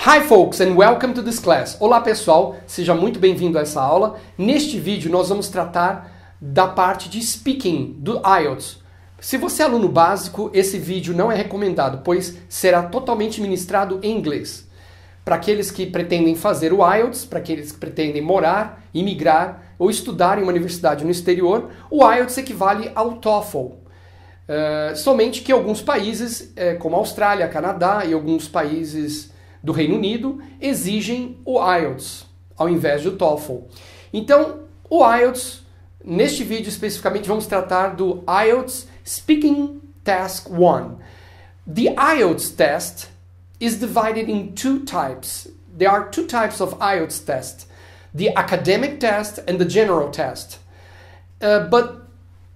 Hi folks and welcome to this class. Olá pessoal, seja muito bem-vindo a essa aula. Neste vídeo nós vamos tratar da parte de speaking do IELTS. Se você é aluno básico, esse vídeo não é recomendado, pois será totalmente ministrado em inglês. Para aqueles que pretendem fazer o IELTS, para aqueles que pretendem morar, imigrar ou estudar em uma universidade no exterior, o IELTS equivale ao TOEFL. Somente que alguns países, como a Austrália, Canadá e alguns países do Reino Unido, exigem o IELTS ao invés do TOEFL. Então, o IELTS, neste vídeo especificamente, vamos tratar do IELTS Speaking Task 1. The IELTS test is divided in two types. There are two types of IELTS test, the academic test and the general test. But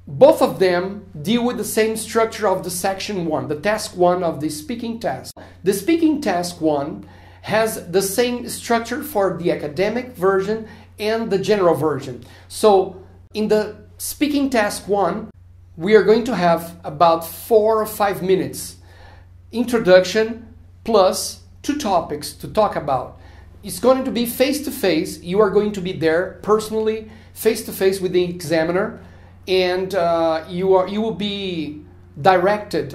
both of them deal with the same structure of the section 1, the task 1 of the speaking test. The speaking task 1 has the same structure for the academic version and the general version. So in the speaking task 1, we are going to have about 4 or 5 minutes introduction plus 2 topics to talk about. It's going to be face-to-face. You are going to be there personally, face-to-face with the examiner, and you will be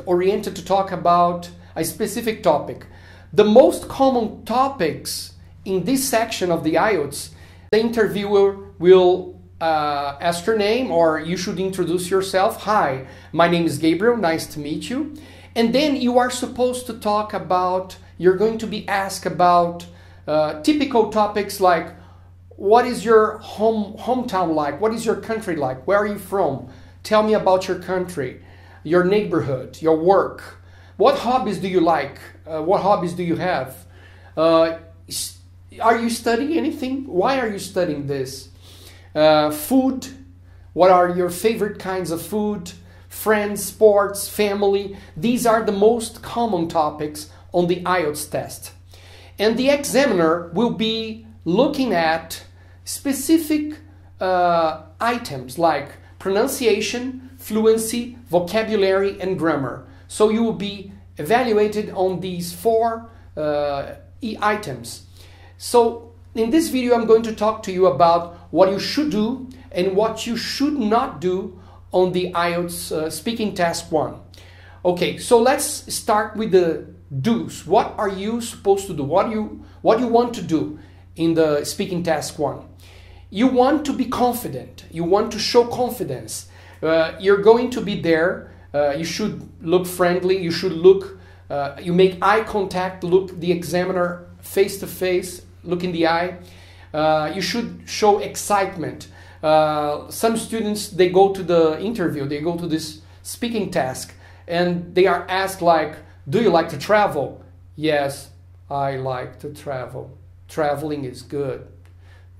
oriented to talk about a specific topic. The most common topics in this section of the IELTS, the interviewer will ask your name, or you should introduce yourself. Hi, my name is Gabriel, nice to meet you. And then you are supposed to talk about, you're going to be asked about typical topics like, what is your hometown like? What is your country like? Where are you from? Tell me about your country, your neighborhood, your work. What hobbies do you like? What hobbies do you have? Are you studying anything? Why are you studying this? Food. What are your favorite kinds of food? Friends, sports, family. These are the most common topics on the IELTS test. And the examiner will be looking at specific items like pronunciation, fluency, vocabulary, and grammar. So you will be evaluated on these 4 items. So in this video I'm going to talk to you about what you should do and what you should not do on the IELTS speaking task 1. Okay, so let's start with the do's. What are you supposed to do? What you want to do in the speaking task 1? You want to be confident. You want to show confidence. You're going to be there. You should look friendly. You should look, you make eye contact, look the examiner face to face, look in the eye. You should show excitement. Some students, they go to the interview, they go to this speaking task, and they are asked like, do you like to travel? Yes, I like to travel. Traveling is good.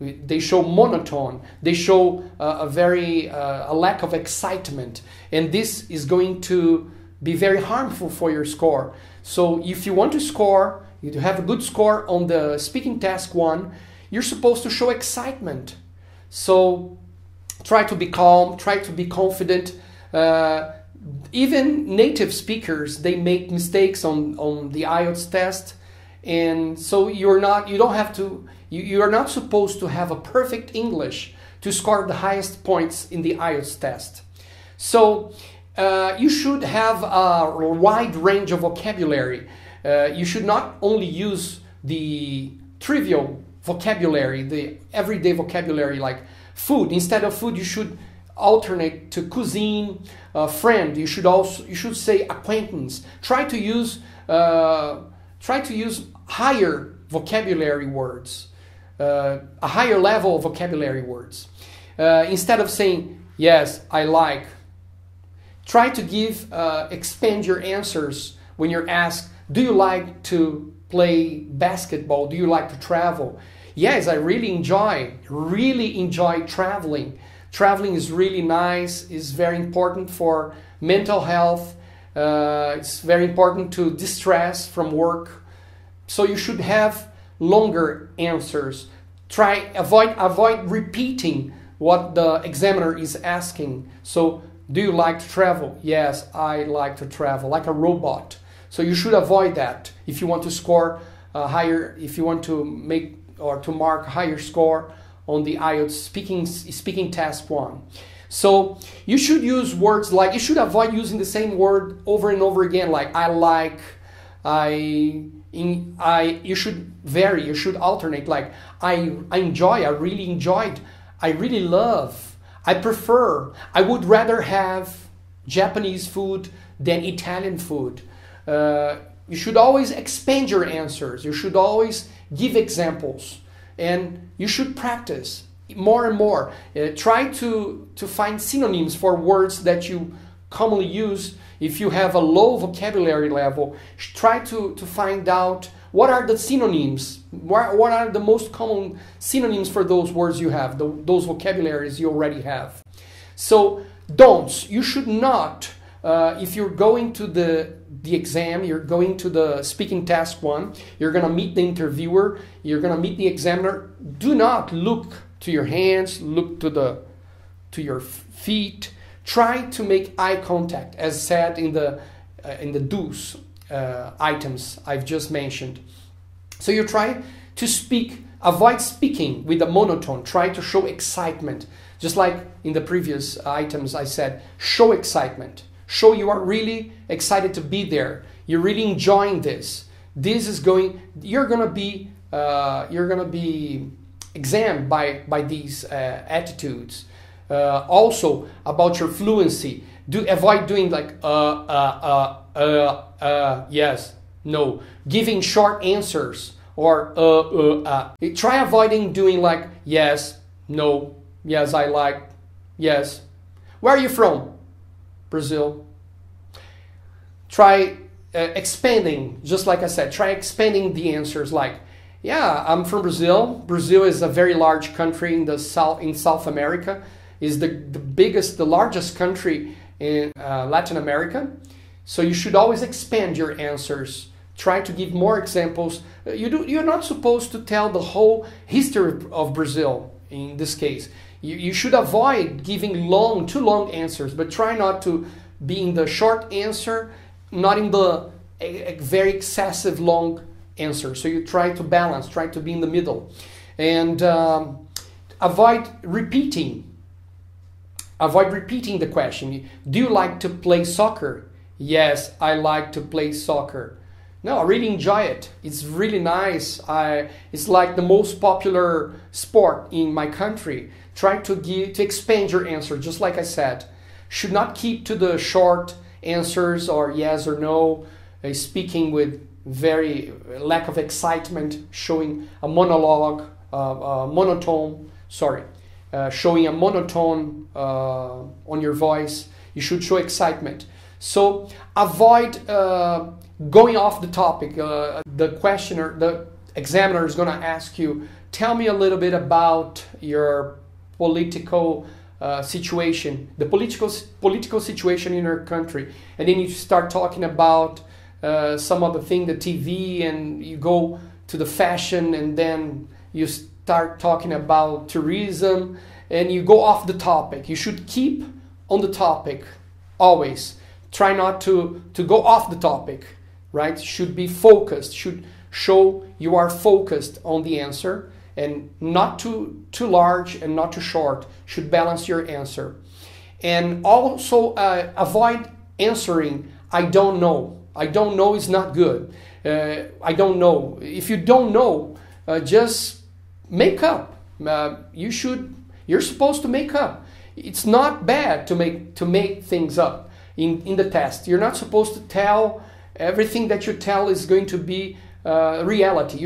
They show monotone. They show a lack of excitement, and this is going to be very harmful for your score. So if you want to score, you have a good score on the speaking task 1, you're supposed to show excitement. So try to be calm, try to be confident. Even native speakers, they make mistakes on the IELTS test, and so you are not supposed to have a perfect English to score the highest points in the IELTS test. So you should have a wide range of vocabulary. You should not only use the trivial vocabulary, the everyday vocabulary like food. Instead of food, you should alternate to cuisine, friend. You should say acquaintance. Try to use higher vocabulary words, a higher level of vocabulary words. Instead of saying yes, I like. Try to expand your answers when you're asked, do you like to play basketball? Do you like to travel? Yes, I really enjoy traveling. Traveling is really nice, it's very important for mental health, it's very important to distress from work. So you should have longer answers. Avoid repeating what the examiner is asking. So, do you like to travel? Yes, I like to travel, like a robot. So you should avoid that if you want to score higher, if you want to make or to mark higher score on the IELTS speaking test 1. So you should use words like, you should avoid using the same word over and over again, like I like, you should vary, you should alternate, like I enjoy, I really enjoyed, I really love, I prefer, I would rather have Japanese food than Italian food. You should always expand your answers, you should always give examples, and you should practice more and more. Try to find synonyms for words that you commonly use. If you have a low vocabulary level, try to find out what are the synonyms, what are the most common synonyms for those words you have, those vocabularies you already have. So don'ts, you should not, if you're going to the exam, you're going to the speaking test 1, you're going to meet the interviewer, you're going to meet the examiner, do not look to your hands, look to your feet. Try to make eye contact, as said in the do's items I've just mentioned. So you try to speak, avoid speaking with a monotone. Try to show excitement, just like in the previous items I said. Show excitement. Show you are really excited to be there. You're really enjoying this. You're gonna be examined by these attitudes. Also about your fluency, avoid doing like yes, no, giving short answers, or try avoiding doing like yes, no, yes, I like, yes. Where are you from? Brazil. Try expanding, just like I said, try expanding the answers, like yeah, I'm from Brazil. Brazil is a very large country in South America. Is the largest country in Latin America. So you should always expand your answers. Try to give more examples. You're not supposed to tell the whole history of Brazil in this case. You should avoid giving too long answers, but try not to be in the short answer, not in the very excessive long answer. So you try to balance, try to be in the middle. And avoid repeating. Avoid repeating the question. Do you like to play soccer? Yes, I like to play soccer. No, I really enjoy it. It's really nice. It's like the most popular sport in my country. Try to expand your answer, just like I said. Should not keep to the short answers or yes or no, speaking with very lack of excitement, showing a monologue, showing a monotone on your voice. You should show excitement. So avoid going off the topic. The examiner is going to ask you, tell me a little bit about your political situation, the political situation in your country. And then you start talking about some other thing, the TV, and you go to the fashion, and then you start talking about tourism, and you go off the topic. You should keep on the topic always. Try not to go off the topic, right? Should be focused, should show you are focused on the answer, and not too large and not too short. Should balance your answer. And also avoid answering I don't know. I don't know is not good. I don't know. If you don't know, just make up. You're supposed to make up. It's not bad to make things up in the test. You're not supposed to tell everything that you tell is going to be reality.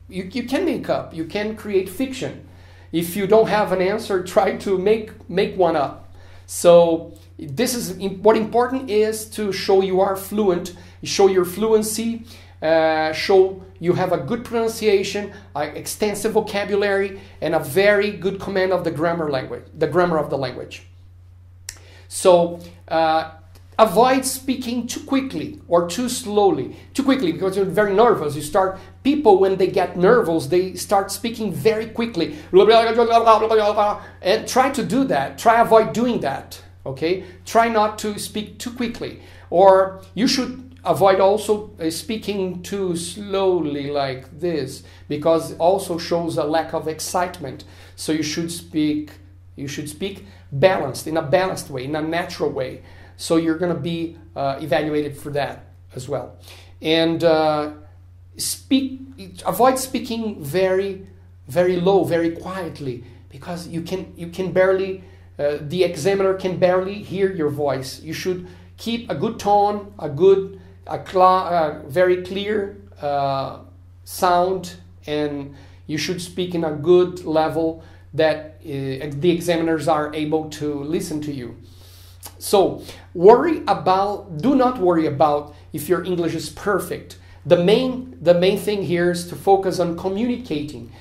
You can make up. You can create fiction. If you don't have an answer, try to make one up. So this is what important is to show you are fluent, show your fluency, show you have a good pronunciation, extensive vocabulary, and a very good command of the grammar of the language. So avoid speaking too quickly or too slowly. Too quickly because you're very nervous. People, when they get nervous, they start speaking very quickly. And try to do that. Try avoid doing that. Okay? Try not to speak too quickly. Or you should avoid also speaking too slowly like this, because it also shows a lack of excitement. So you should speak balanced, in a balanced way, in a natural way. So you're going to be evaluated for that as well. And avoid speaking very, very low, very quietly, because you can barely, the examiner can barely hear your voice. You should keep a good tone, very clear sound, and you should speak in a good level that the examiners are able to listen to you. So do not worry about if your English is perfect. The main thing here is to focus on communicating.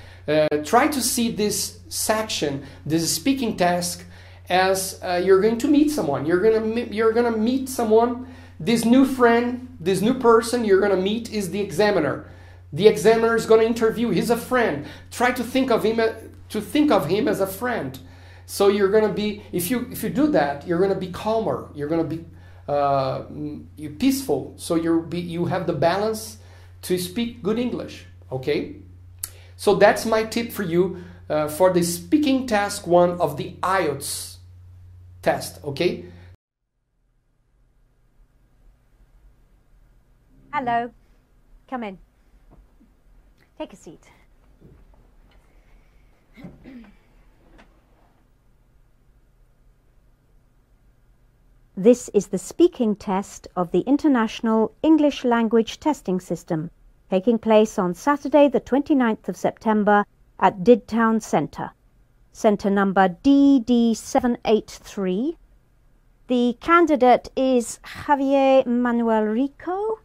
Try to see this section, this speaking task, as you're going to meet someone. You're gonna meet someone. This new friend, this new person you're gonna meet is the examiner. The examiner is gonna interview. He's a friend. Try to think of him as a friend. So you're gonna be, if you do that, you're gonna be calmer. You're gonna be peaceful. So you have the balance to speak good English. Okay. So that's my tip for you for the speaking task 1 of the IELTS test. Okay. Hello. Come in. Take a seat. This is the speaking test of the International English Language Testing System, taking place on Saturday the 29th of September at Didtown Centre. Centre number DD783. The candidate is Javier Manuel Rico,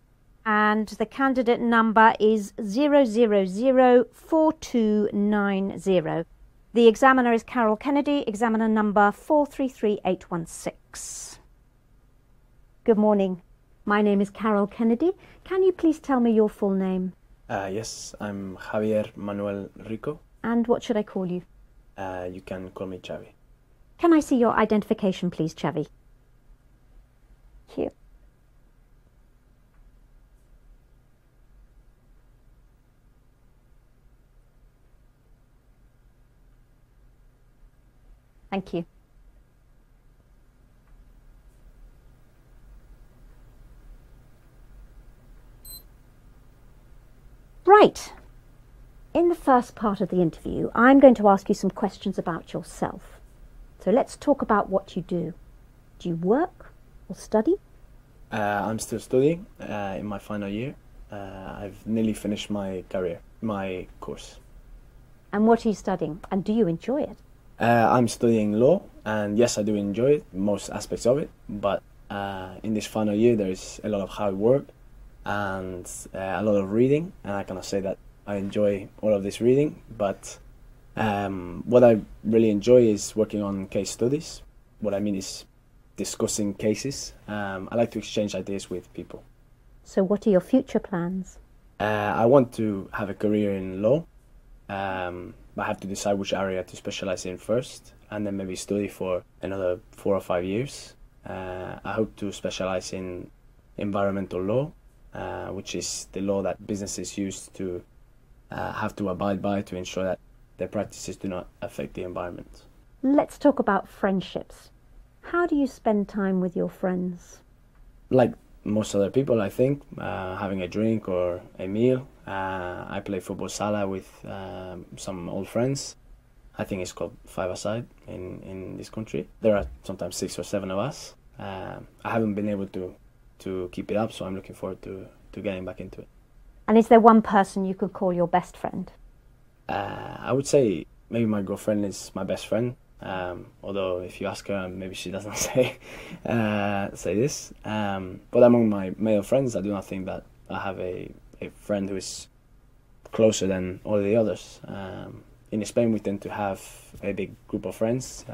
and the candidate number is 0004290. The examiner is Carol Kennedy, examiner number 433816. Good morning. My name is Carol Kennedy. Can you please tell me your full name? Yes, I'm Javier Manuel Rico. And what should I call you? You can call me Xavi. Can I see your identification, please, Xavi? Here. Thank you. Right. In the first part of the interview, I'm going to ask you some questions about yourself. So let's talk about what you do. Do you work or study? I'm still studying in my final year. I've nearly finished my course. And what are you studying? And do you enjoy it? I'm studying law, and yes, I do enjoy it, most aspects of it, but in this final year there is a lot of hard work and a lot of reading, and I cannot say that I enjoy all of this reading, but what I really enjoy is working on case studies. What I mean is discussing cases. I like to exchange ideas with people. So what are your future plans? I want to have a career in law. I have to decide which area to specialize in first, and then maybe study for another 4 or 5 years. I hope to specialize in environmental law, which is the law that businesses use to have to abide by to ensure that their practices do not affect the environment. Let's talk about friendships. How do you spend time with your friends? Like most other people, I think, having a drink or a meal. I play football sala with some old friends. I think it's called five-a-side in this country. There are sometimes 6 or 7 of us. I haven't been able to keep it up, so I'm looking forward to getting back into it. And is there one person you could call your best friend? I would say maybe my girlfriend is my best friend. Although if you ask her, maybe she doesn't say this. But among my male friends, I do not think that I have a friend who is closer than all the others. In Spain, we tend to have a big group of friends.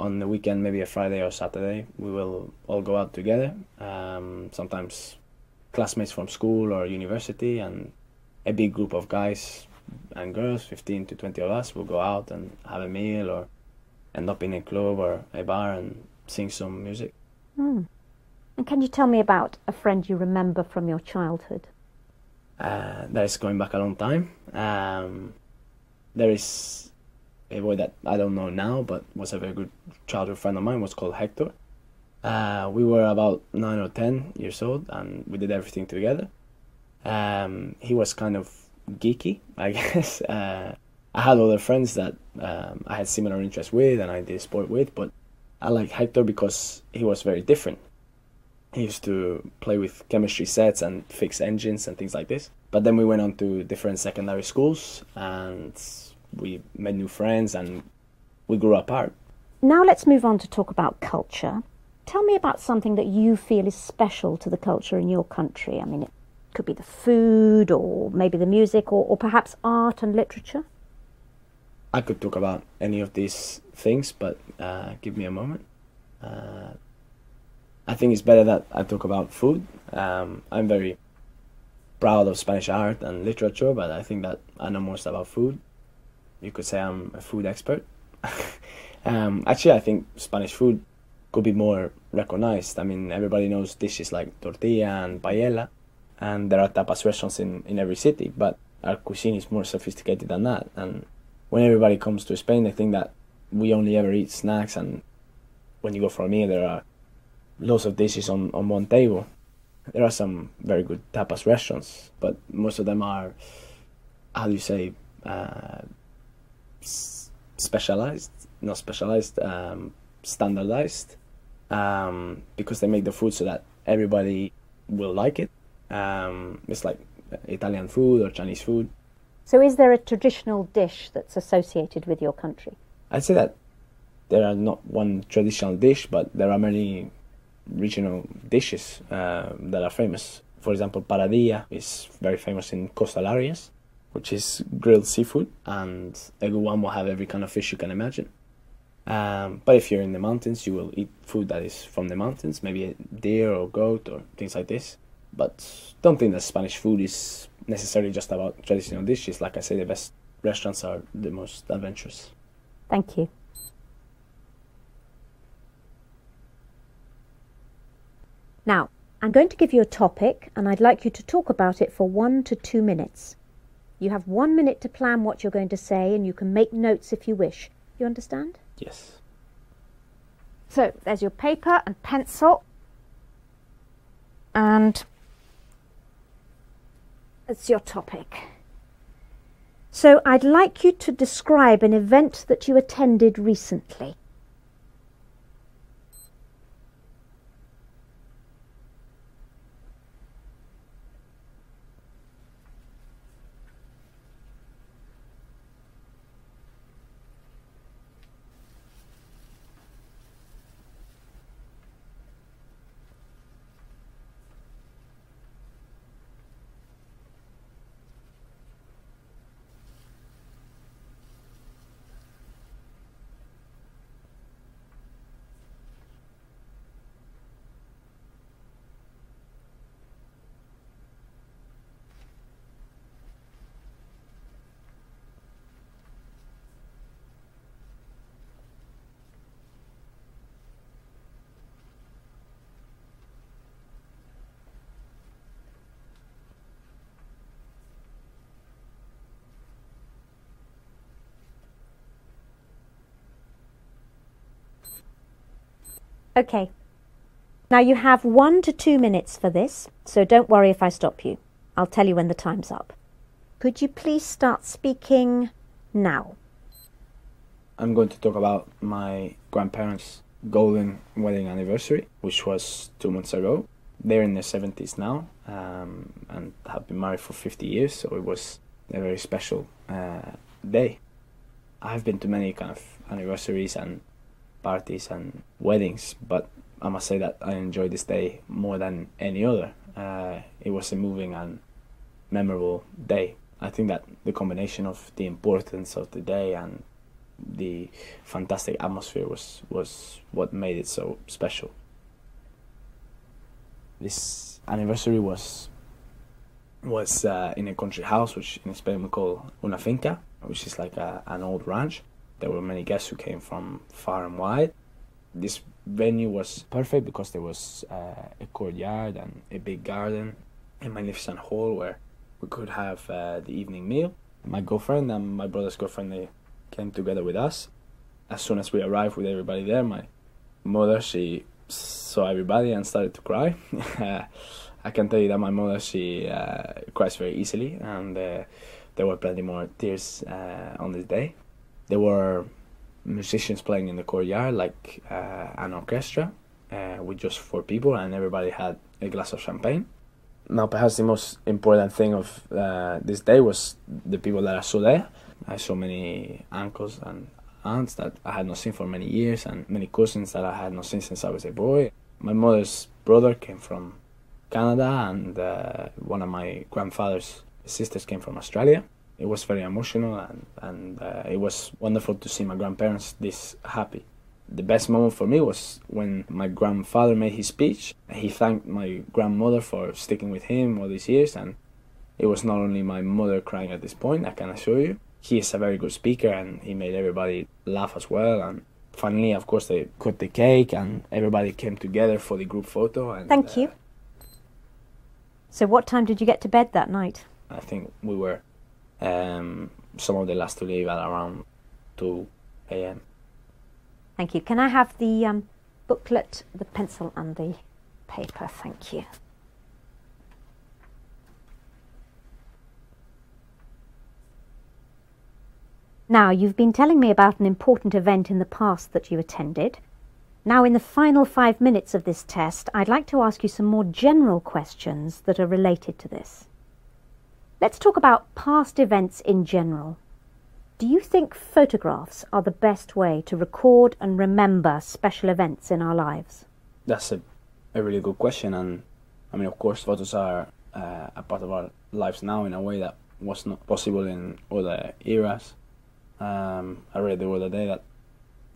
On the weekend, maybe a Friday or Saturday, we will all go out together. Sometimes classmates from school or university, and a big group of guys and girls, 15 to 20 of us, will go out and have a meal or end up in a club or a bar and sing some music. And can you tell me about a friend you remember from your childhood? That is going back a long time. There is a boy that I don't know now, but was a very good childhood friend of mine, was called Hector. We were about 9 or 10 years old, and we did everything together. He was kind of geeky, I guess. I had other friends that I had similar interests with and I did sport with, but I like Hector because he was very different. He used to play with chemistry sets and fix engines and things like this. But then we went on to different secondary schools and we made new friends and we grew apart. Now let's move on to talk about culture. Tell me about something that you feel is special to the culture in your country. I mean, it could be the food or maybe the music or perhaps art and literature. I could talk about any of these things, but give me a moment. I think it's better that I talk about food. I'm very proud of Spanish art and literature, but I think that I know most about food. You could say I'm a food expert. Actually, I think Spanish food could be more recognized. I mean, everybody knows dishes like tortilla and paella, and there are tapas restaurants in every city, but our cuisine is more sophisticated than that. And when everybody comes to Spain, they think that we only ever eat snacks, and when you go for a meal, there are lots of dishes on one table. There are some very good tapas restaurants, but most of them are, how do you say, specialized, not specialized, standardized, because they make the food so that everybody will like it. It's like Italian food or Chinese food. So is there a traditional dish that's associated with your country? I'd say that there are not one traditional dish, but there are many regional dishes that are famous. For example, paradilla is very famous in coastal areas, which is grilled seafood, and a good one will have every kind of fish you can imagine. But if you're in the mountains, you will eat food that is from the mountains, maybe a deer or goat or things like this. But don't think that Spanish food is necessarily just about traditional dishes. Like I say, the best restaurants are the most adventurous. Thank you. Now, I'm going to give you a topic and I'd like you to talk about it for 1 to 2 minutes. You have 1 minute to plan what you're going to say and you can make notes if you wish. You understand? Yes. So, there's your paper and pencil. And it's your topic. So, I'd like you to describe an event that you attended recently. Okay. Now you have 1 to 2 minutes for this, so don't worry if I stop you. I'll tell you when the time's up. Could you please start speaking now? I'm going to talk about my grandparents' golden wedding anniversary, which was 2 months ago. They're in their 70s now and have been married for 50 years, so it was a very special day. I've been to many kind of anniversaries and parties and weddings, but I must say that I enjoyed this day more than any other. It was a moving and memorable day. I think that the combination of the importance of the day and the fantastic atmosphere was what made it so special. This anniversary was in a country house, which in Spain we call una finca, which is like an old ranch. There were many guests who came from far and wide. This venue was perfect because there was a courtyard and a big garden, a magnificent hall where we could have the evening meal. My girlfriend and my brother's girlfriend, they came together with us. As soon as we arrived with everybody there, my mother, she saw everybody and started to cry. I can tell you that my mother, she cries very easily, and there were plenty more tears on this day. There were musicians playing in the courtyard, like an orchestra with just 4 people, and everybody had a glass of champagne. Now, perhaps the most important thing of this day was the people that I saw there. I saw many uncles and aunts that I had not seen for many years, and many cousins that I had not seen since I was a boy. My mother's brother came from Canada, and one of my grandfather's sisters came from Australia. It was very emotional, and it was wonderful to see my grandparents this happy. The best moment for me was when my grandfather made his speech. He thanked my grandmother for sticking with him all these years, and it was not only my mother crying at this point, I can assure you. He is a very good speaker, and he made everybody laugh as well. And finally, of course, they cut the cake, and everybody came together for the group photo. And, Thank you. So what time did you get to bed that night? I think we were some of the last to leave at around 2 a.m. Thank you. Can I have the booklet, the pencil and the paper? Thank you. Now, you've been telling me about an important event in the past that you attended. Now, in the final 5 minutes of this test, I'd like to ask you some more general questions that are related to this. Let's talk about past events in general. Do you think photographs are the best way to record and remember special events in our lives? That's a really good question, and I mean, of course, photos are a part of our lives now in a way that was not possible in other eras. I read the other day that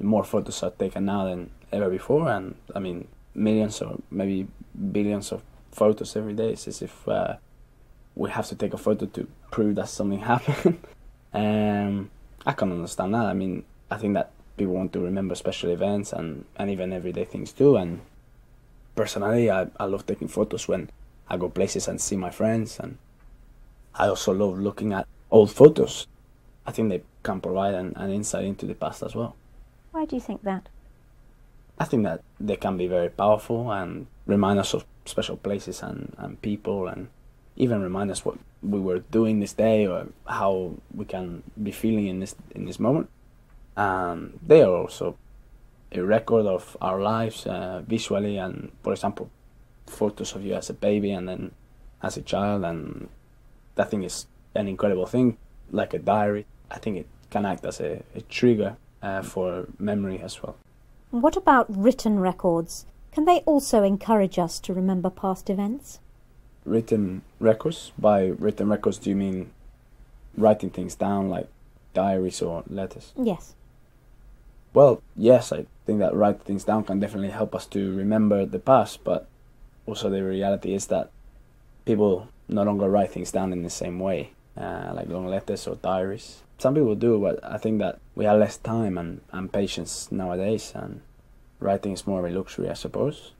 more photos are taken now than ever before, and I mean, millions or maybe billions of photos every day. It's as if we have to take a photo to prove that something happened. I can understand that. I mean, I think that people want to remember special events and even everyday things too. And personally, I love taking photos when I go places and see my friends. And I also love looking at old photos. I think they can provide an insight into the past as well. Why do you think that? I think that they can be very powerful and remind us of special places and people, and even remind us what we were doing this day or how we can be feeling in this moment. They are also a record of our lives visually, and for example, photos of you as a baby and then as a child, and that thing is an incredible thing, like a diary. I think it can act as a trigger for memory as well. What about written records? Can they also encourage us to remember past events? Written records? By written records, do you mean writing things down like diaries or letters? Yes. Well, yes, I think that writing things down can definitely help us to remember the past, but also the reality is that people no longer write things down in the same way, like long letters or diaries. Some people do, but I think that we have less time and patience nowadays, and writing is more of a luxury, I suppose.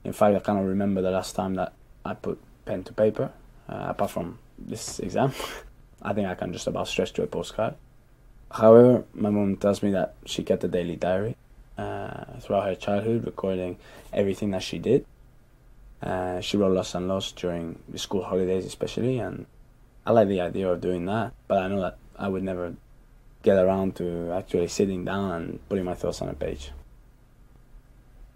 In fact, I cannot remember the last time that I put pen to paper, apart from this exam. I think I can just about stretch to a postcard. However, my mom tells me that she kept a daily diary throughout her childhood, recording everything that she did. She wrote lots and lots during the school holidays especially, and I like the idea of doing that, but I know that I would never get around to actually sitting down and putting my thoughts on a page.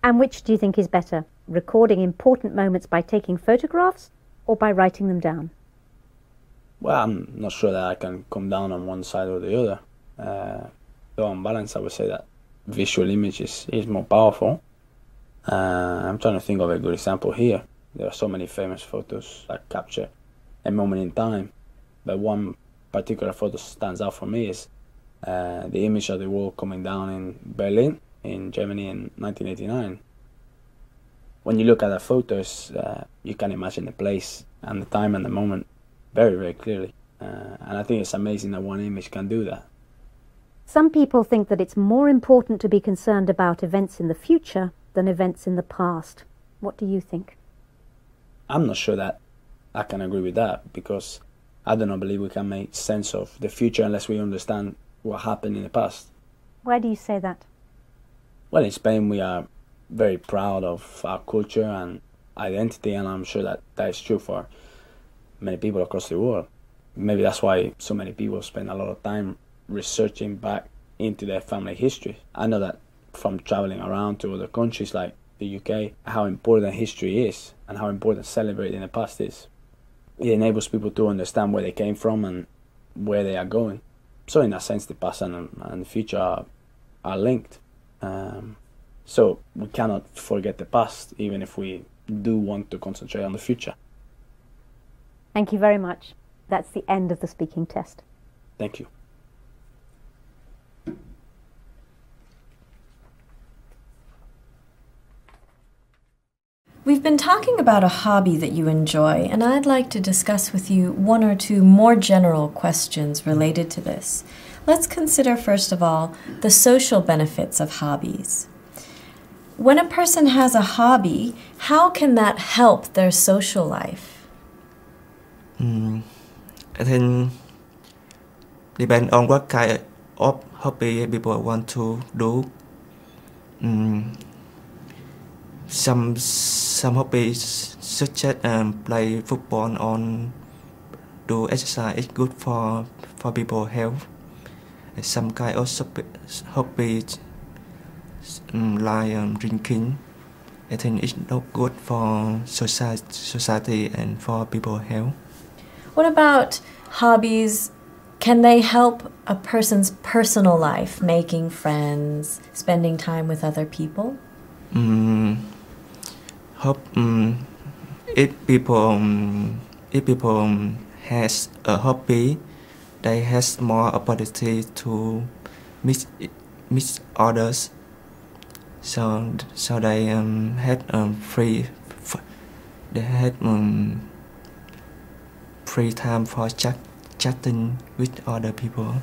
And which do you think is better, recording important moments by taking photographs or by writing them down? Well, I'm not sure that I can come down on one side or the other. Though on balance, I would say that visual image is more powerful. I'm trying to think of a good example here. There are so many famous photos that capture a moment in time, but one particular photo stands out for me is the image of the wall coming down in Berlin, in Germany in 1989. When you look at the photos, you can imagine the place and the time and the moment very, very clearly. And I think it's amazing that one image can do that. Some people think that it's more important to be concerned about events in the future than events in the past. What do you think? I'm not sure that I can agree with that, because I do not believe we can make sense of the future unless we understand what happened in the past. Why do you say that? Well, in Spain we are very proud of our culture and identity, and I'm sure that that is true for many people across the world. Maybe that's why so many people spend a lot of time researching back into their family history. I know that from traveling around to other countries like the UK, how important history is and how important celebrating the past is. It enables people to understand where they came from and where they are going. So in a sense, the past and the future are linked. So we cannot forget the past, even if we do want to concentrate on the future. Thank you very much. That's the end of the speaking test. Thank you. We've been talking about a hobby that you enjoy, and I'd like to discuss with you one or two more general questions related to this. Let's consider, first of all, the social benefits of hobbies. When a person has a hobby, how can that help their social life? I think depend on what kind of hobby people want to do. Some hobbies such as play football or do exercise is good for people health. Some kind of hobbies like drinking, I think it's not good for society and for people health. What about hobbies? Can they help a person's personal life, making friends, spending time with other people? If people has a hobby, they has more opportunity to meet others. So they had free time for chatting with other people.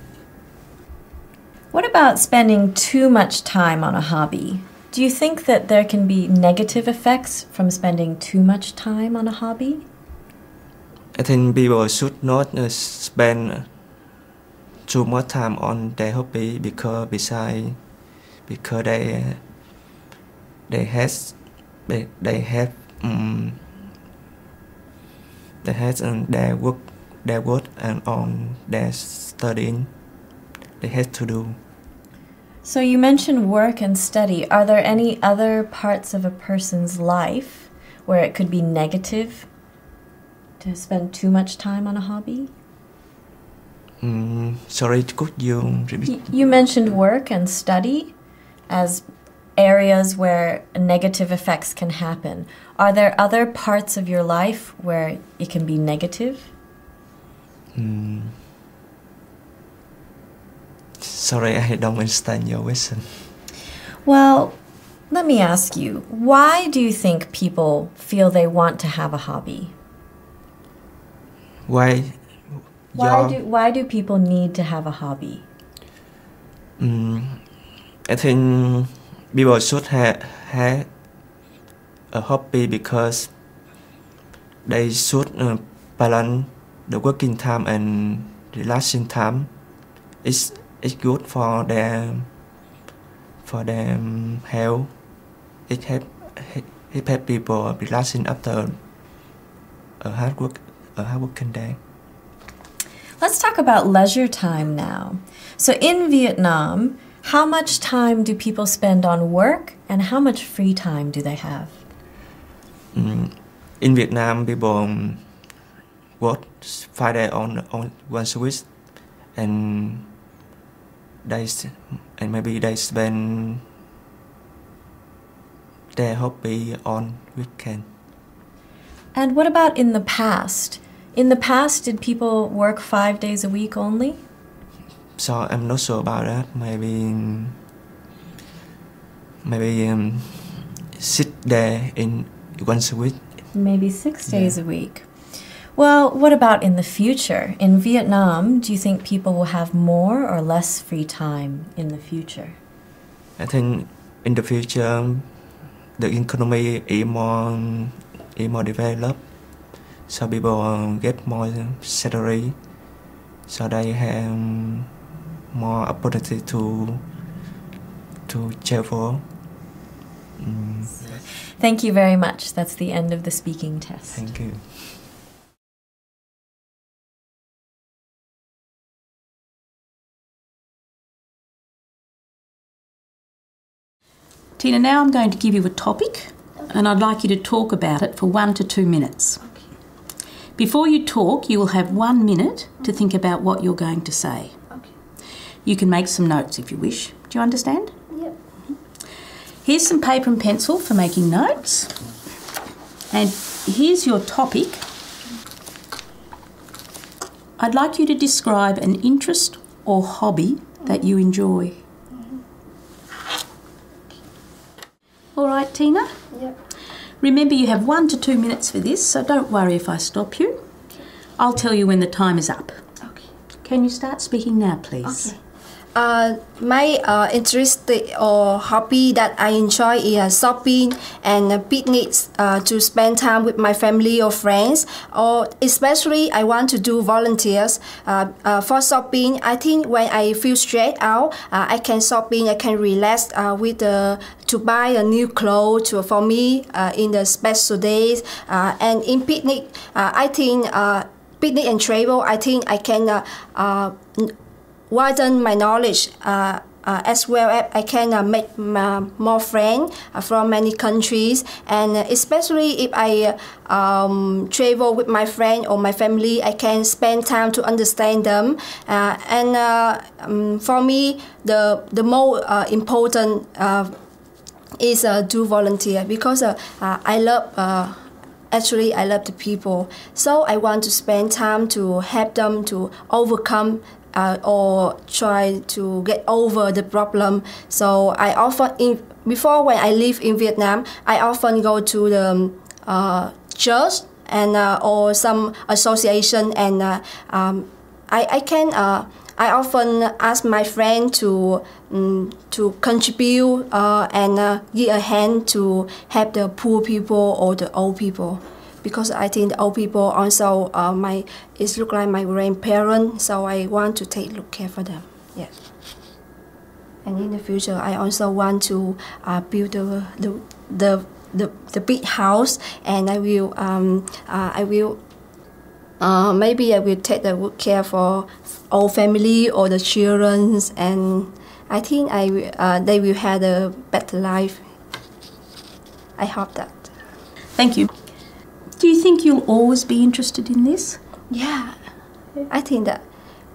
What about spending too much time on a hobby? Do you think that there can be negative effects from spending too much time on a hobby? I think people should not spend too much time on their hobby because they have their work and on their studying they have to do. So you mentioned work and study. Are there any other parts of a person's life where it could be negative to spend too much time on a hobby? Sorry, could you repeat? You mentioned work and study as areas where negative effects can happen. Are there other parts of your life where it can be negative? Sorry, I don't understand your question. Well, let me ask you, why do you think people feel they want to have a hobby? Why do people need to have a hobby? I think people should have a hobby because they should balance the working time and relaxing time. It's good for their health. It help people relaxing after a hard working day. Let's talk about leisure time now. So in Vietnam, how much time do people spend on work and how much free time do they have? In Vietnam, people work 5 days on one week, and maybe they spend their hobby on weekend. And what about in the past? In the past, did people work 5 days a week only? So I'm not sure about that. Maybe 6 days in once a week. Maybe 6 days a week. Well, what about in the future? In Vietnam, do you think people will have more or less free time in the future? I think in the future the economy is more developed, so people get more salary, so they have more opportunity to travel. Thank you very much. That's the end of the speaking test. Thank you. Tina, now I'm going to give you a topic and I'd like you to talk about it for 1 to 2 minutes. Okay. Before you talk, you will have 1 minute to think about what you're going to say. Okay. You can make some notes if you wish. Do you understand? Yep. Here's some paper and pencil for making notes. And here's your topic. I'd like you to describe an interest or hobby that you enjoy. All right, Tina? Yep. Remember, you have 1 to 2 minutes for this, so don't worry if I stop you. I'll tell you when the time is up. Okay. Can you start speaking now, please? Okay. My interest or hobby that I enjoy is shopping and picnics to spend time with my family or friends, or especially I want to do volunteers for shopping. I think when I feel stressed out, I can shopping, I can relax to buy a new clothes for me in the special days, and in picnic, I think picnic and travel, I think I can widen my knowledge as well as I can make more friends from many countries, and especially if I travel with my friend or my family, I can spend time to understand them, and for me the more important is do volunteer, because I love actually I love the people, so I want to spend time to help them to overcome or try to get over the problem. So I often, before when I live in Vietnam, I often go to the church and or some association, and I often ask my friend to contribute and give a hand to help the poor people or the old people, because I think the old people also it look like my grandparents, so I want to look care for them. Yes. And in the future, I also want to build the big house, and I will maybe I will take the good care for all family or the children, and I think they will have a better life. I hope that. Thank you. Do you think you'll always be interested in this? Yeah, I think that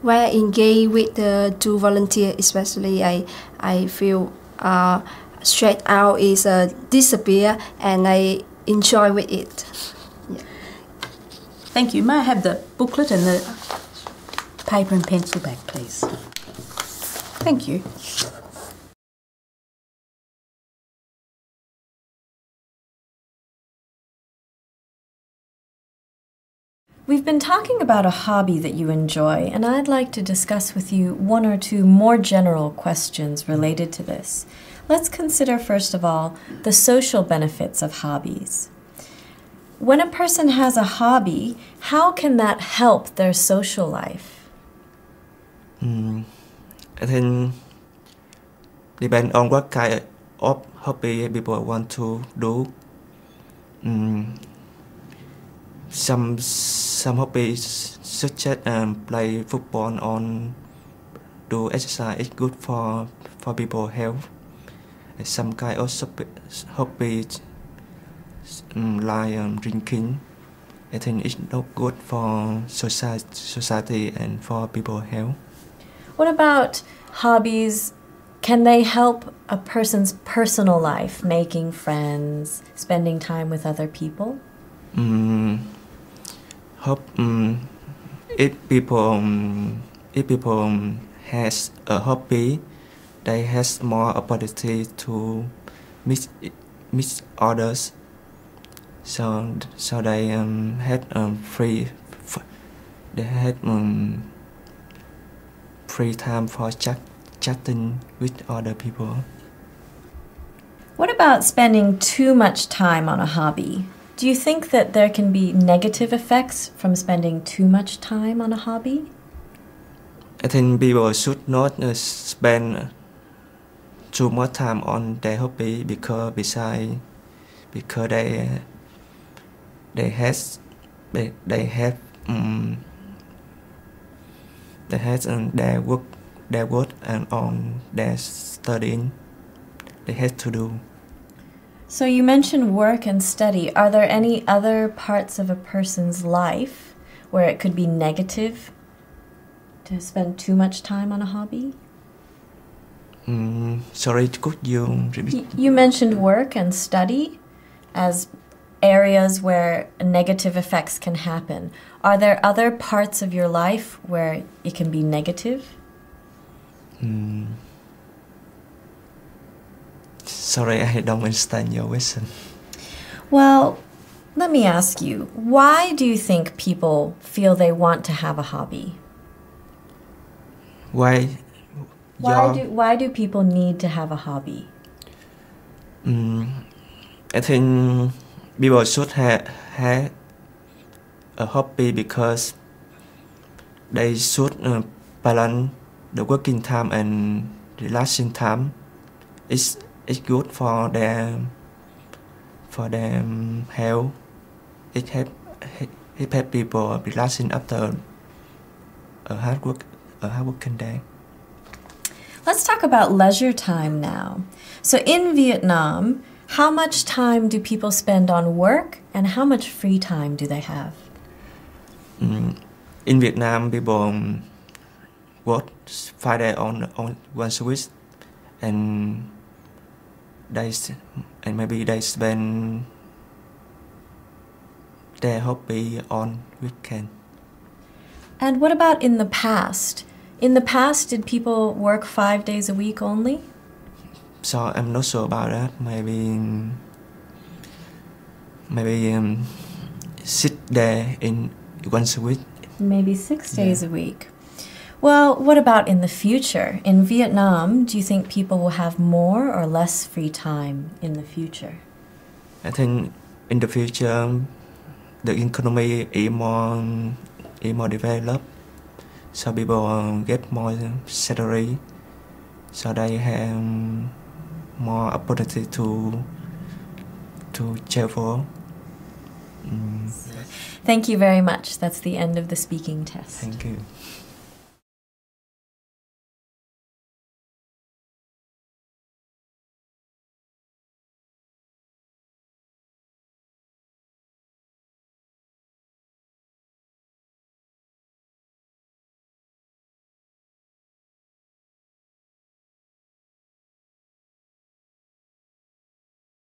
when I engage with the do volunteer, especially I feel straight out is disappear, and I enjoy with it. Yeah. Thank you. May I have the booklet and the paper and pencil back, please? Thank you. We've been talking about a hobby that you enjoy, and I'd like to discuss with you 1 or 2 more general questions related to this. Let's consider, first of all, the social benefits of hobbies. When a person has a hobby, how can that help their social life? I think depend on what kind of hobby people want to do. Some hobbies such as play football or do exercise is good for people's health. Some kind of hobbies like drinking, I think it's not good for society and for people's health. What about hobbies? Can they help a person's personal life, making friends, spending time with other people? If people has a hobby, they has more opportunity to meet others. So they have they had free time for chatting with other people. What about spending too much time on a hobby? Do you think that there can be negative effects from spending too much time on a hobby? I think people should not spend too much time on their hobby because they have their work and on their studying they have to do. So you mentioned work and study. Are there any other parts of a person's life where it could be negative to spend too much time on a hobby? Sorry, could you repeat? You mentioned work and study as areas where negative effects can happen. Are there other parts of your life where it can be negative? Sorry, I don't understand your question. Well, let me ask you, why do you think people feel they want to have a hobby? Why do people need to have a hobby? I think people should have a hobby because they should balance the working time and relaxing time. It's good for their health. It help people relaxing after a hard working day. Let's talk about leisure time now. So in Vietnam, how much time do people spend on work and how much free time do they have? In Vietnam, people work 5 days on once a week, and maybe they spend their hobby on weekend. And what about in the past? In the past, did people work 5 days a week only? So I'm not sure about that. Maybe 6 days in once a week. Maybe 6 days a week. Well, what about in the future? In Vietnam, do you think people will have more or less free time in the future? I think in the future, the economy is more developed, so people get more salary, so they have more opportunity to travel. Thank you very much. That's the end of the speaking test. Thank you.